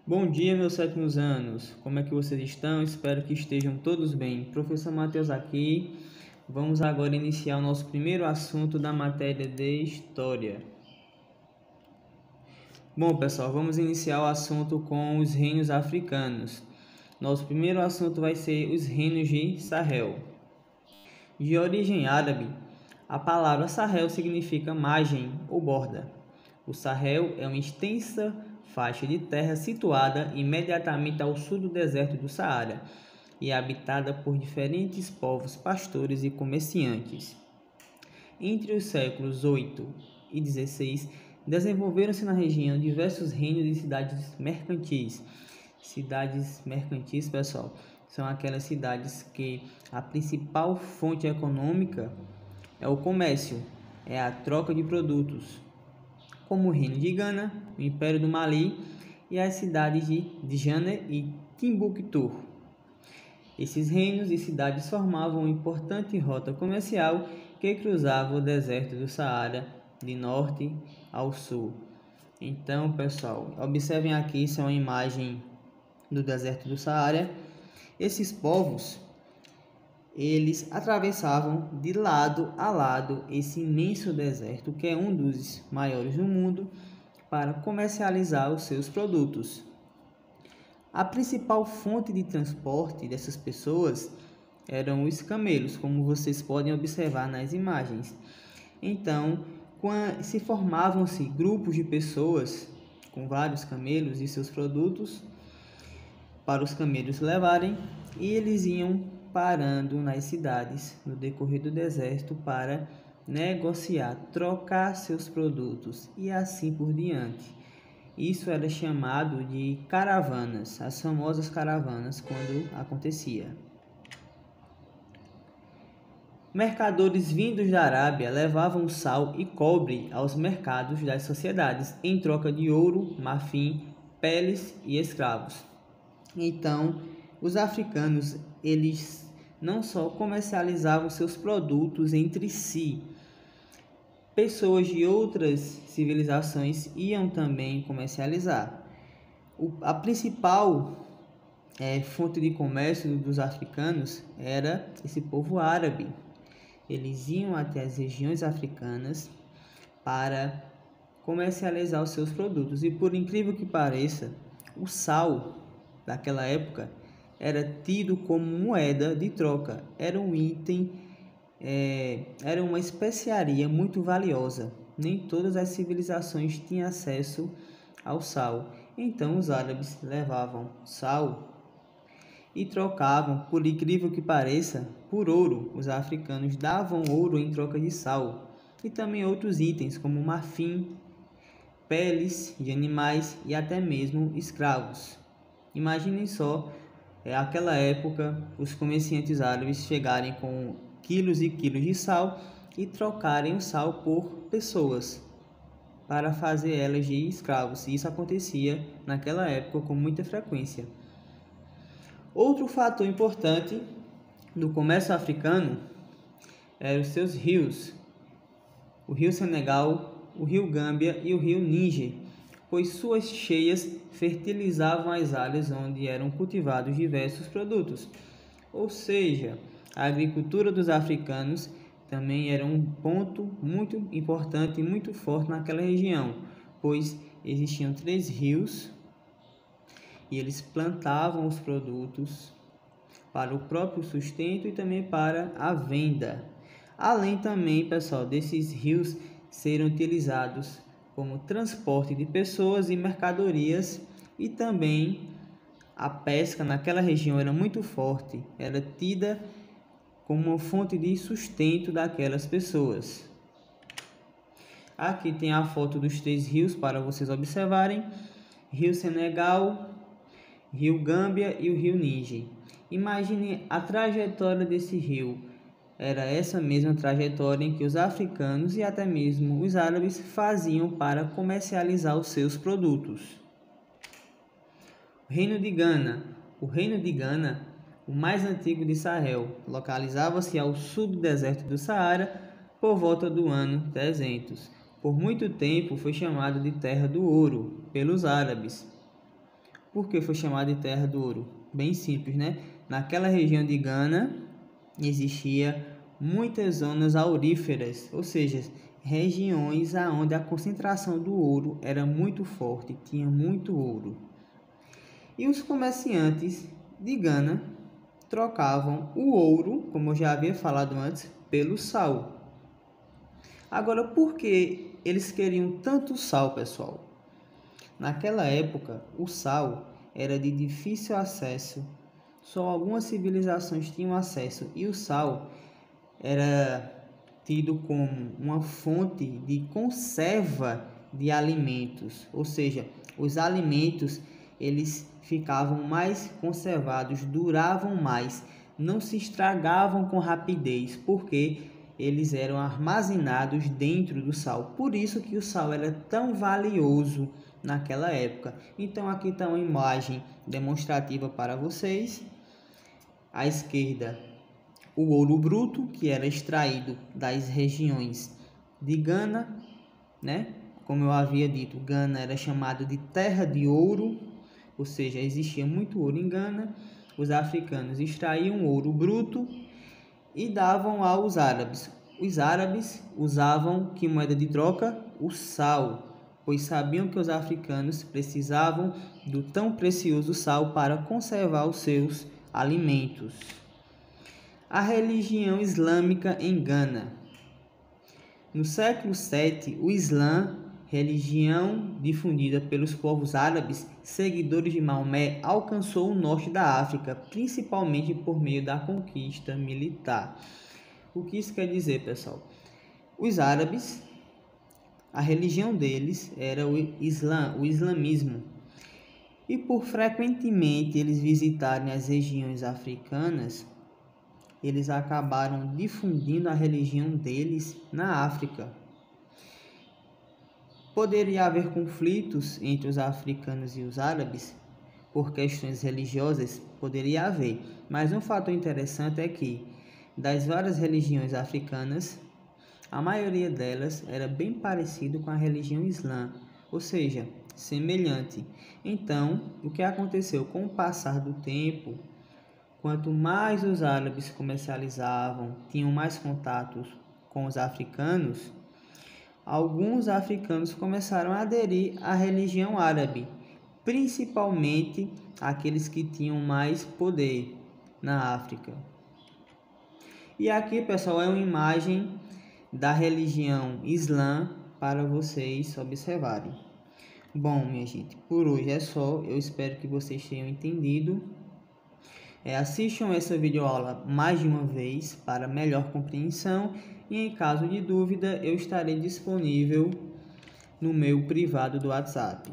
Bom dia, meus sétimos anos. Como é que vocês estão? Espero que estejam todos bem. Professor Matheus aqui. Vamos agora iniciar o nosso primeiro assunto da matéria de História. Bom, pessoal, vamos iniciar o assunto com os reinos africanos. Nosso primeiro assunto vai ser os reinos de Sahel. De origem árabe, a palavra Sahel significa margem ou borda. O Sahel é uma extensa faixa de terra situada imediatamente ao sul do deserto do Saara e é habitada por diferentes povos pastores e comerciantes. Entre os séculos 8 e 16, desenvolveram-se na região diversos reinos e cidades mercantis. Cidades mercantis, pessoal, são aquelas cidades que a principal fonte econômica é o comércio, é a troca de produtos, como o Reino de Gana, o Império do Mali e as cidades de Djana e Timbuktu. Esses reinos e cidades formavam uma importante rota comercial que cruzava o deserto do Saara de norte ao sul. Então, pessoal, observem aqui, isso é uma imagem do deserto do Saara. Esses povos, eles atravessavam de lado a lado esse imenso deserto, que é um dos maiores do mundo, para comercializar os seus produtos. A principal fonte de transporte dessas pessoas eram os camelos, como vocês podem observar nas imagens. Então, se formavam-se grupos de pessoas com vários camelos e seus produtos para os camelos levarem, e eles iam parando nas cidades no decorrer do deserto para negociar, trocar seus produtos e assim por diante. Isso era chamado de caravanas, as famosas caravanas quando acontecia. Mercadores vindos da Arábia levavam sal e cobre aos mercados das sociedades em troca de ouro, marfim, peles e escravos. Então, os africanos, eles não só comercializavam seus produtos entre si, pessoas de outras civilizações iam também comercializar. A principal fonte de comércio dos africanos era esse povo árabe. Eles iam até as regiões africanas para comercializar os seus produtos. E por incrível que pareça, o sal daquela época era tido como moeda de troca. Era um item, era uma especiaria muito valiosa. Nem todas as civilizações tinham acesso ao sal. Então os árabes levavam sal e trocavam, por incrível que pareça, por ouro. Os africanos davam ouro em troca de sal. E também outros itens como marfim, peles de animais e até mesmo escravos. Imaginem só, naquela época, os comerciantes árabes chegarem com quilos e quilos de sal e trocarem o sal por pessoas para fazer elas de escravos. Isso acontecia naquela época com muita frequência. Outro fator importante do comércio africano eram os seus rios, o rio Senegal, o rio Gâmbia e o rio Níger, pois suas cheias fertilizavam as áreas onde eram cultivados diversos produtos. Ou seja, a agricultura dos africanos também era um ponto muito importante e muito forte naquela região, pois existiam 3 rios e eles plantavam os produtos para o próprio sustento e também para a venda. Além também, pessoal, desses rios serem utilizados como transporte de pessoas e mercadorias, e também a pesca naquela região era muito forte, era tida como uma fonte de sustento daquelas pessoas. Aqui tem a foto dos 3 rios para vocês observarem: Rio Senegal, Rio Gâmbia e o Rio Níger. Imagine a trajetória desse rio. Era essa mesma trajetória em que os africanos e até mesmo os árabes faziam para comercializar os seus produtos. O Reino de Gana. O Reino de Gana, o mais antigo de Sahel, localizava-se ao sul do deserto do Saara por volta do ano 300. Por muito tempo foi chamado de Terra do Ouro pelos árabes. Por que foi chamada de Terra do Ouro? Bem simples, né? Naquela região de Gana existia muitas zonas auríferas, ou seja, regiões onde a concentração do ouro era muito forte, tinha muito ouro. E os comerciantes de Gana trocavam o ouro, como eu já havia falado antes, pelo sal. Agora, por que eles queriam tanto sal, pessoal? Naquela época, o sal era de difícil acesso, só algumas civilizações tinham acesso, e o sal era tido como uma fonte de conserva de alimentos, ou seja, os alimentos eles ficavam mais conservados, duravam mais, não se estragavam com rapidez, porque eles eram armazenados dentro do sal. Por isso que o sal era tão valioso naquela época. Então aqui está uma imagem demonstrativa para vocês. À esquerda, o ouro bruto, que era extraído das regiões de Gana, né? Como eu havia dito, Gana era chamada de Terra de Ouro, ou seja, existia muito ouro em Gana. Os africanos extraíam ouro bruto e davam aos árabes. Os árabes usavam que moeda de troca? O sal, pois sabiam que os africanos precisavam do tão precioso sal para conservar os seus alimentos. A religião islâmica em Gana. No século VII, o Islã, religião difundida pelos povos árabes, seguidores de Maomé, alcançou o norte da África, principalmente por meio da conquista militar. O que isso quer dizer, pessoal? Os árabes, a religião deles era o islamismo. E por frequentemente eles visitarem as regiões africanas, eles acabaram difundindo a religião deles na África. Poderia haver conflitos entre os africanos e os árabes por questões religiosas? Poderia haver, mas um fator interessante é que, das várias religiões africanas, a maioria delas era bem parecido com a religião islã, ou seja, semelhante. Então, o que aconteceu com o passar do tempo? Quanto mais os árabes comercializavam, tinham mais contatos com os africanos, alguns africanos começaram a aderir à religião árabe, principalmente aqueles que tinham mais poder na África. E aqui, pessoal, é uma imagem da religião islã para vocês observarem. Bom, minha gente, por hoje é só. Eu espero que vocês tenham entendido. Assistam essa videoaula mais de uma vez para melhor compreensão e em caso de dúvida eu estarei disponível no meu privado do WhatsApp.